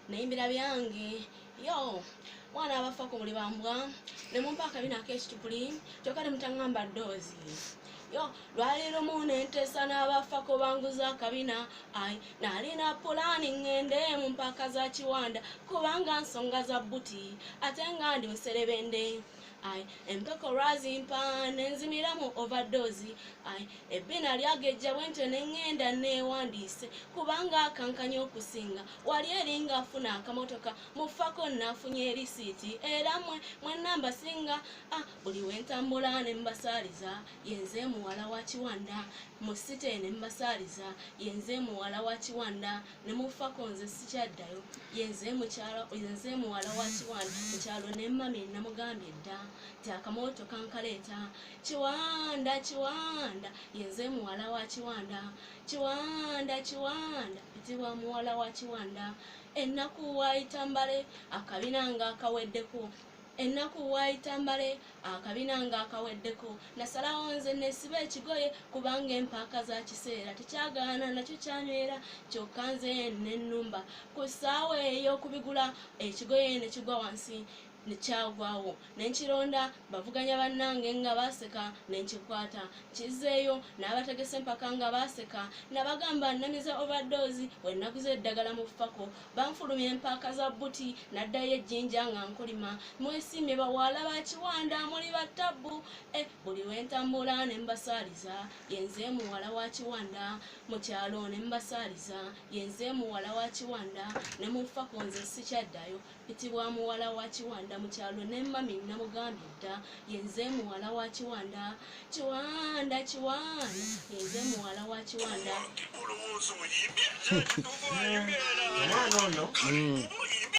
neyimbira byange yo mwana abafako muli bambwa ne mumpa akabina ak'ekitupuli kyokka temutangamba ddoozi yo lwali lumu nentesa n'abafako banguza akabina ai nalina pulani ngende mu mpaka za Kiwanda kubanga nsonga za bbuti ate nga ndi muserebende ai empeko lwazimpa nenzimira mu overdose ai ebbina lyagejja bwentyo nengenda neewandiise kubanga akankanya okusinga wali eringa afuna akamotoka mufako nafunye erisiiti era mwe namba singa buli wentambula ne mbasaaliza yenze muwala wa Kiwanda musite ne mbasaaliza yenze muwala wa Kiwanda ne mufako nze sikyaddayo yenze muwala wa Kiwanda mukyalo ne mami namugambye dda ti akamotoka nkaleeta Kiwanda yenze muwala wa Kiwanda pitibwa muwala wa Kiwanda ennaku waayitambale akabina nga akaweddeko nasalawo nze nesiba ekigoye kubanga empaaka za kiseera tekyagaana nakyo kyanywera kyokka nze nennumba ku ssaawa ey'okubigula ekigoye ne kigwa wansi nekyagwawo nenkironda bavuganya bannange nga baseka nenkikwata kizeeyo n'abategese empaka nga baseka nabagamba nnamize overdose wenaguze eddagala mu ffako banfulumya empaaka za bbuti naddayo ejjinja nga nkolima mwesimye bawala ba Kiwanda muli battabbu buli wentambula ne mbasaaliza yenze muwala wa Kiwanda mu kyalo ne mbasaaliza yenze muwala wa Kiwanda ne mu ffako nze sikyaddayo pitibwa muwala wa Kiwanda mukyalo ne mami namugambye dda yenze muwala wa Kiwanda yenze muwala wa Kiwanda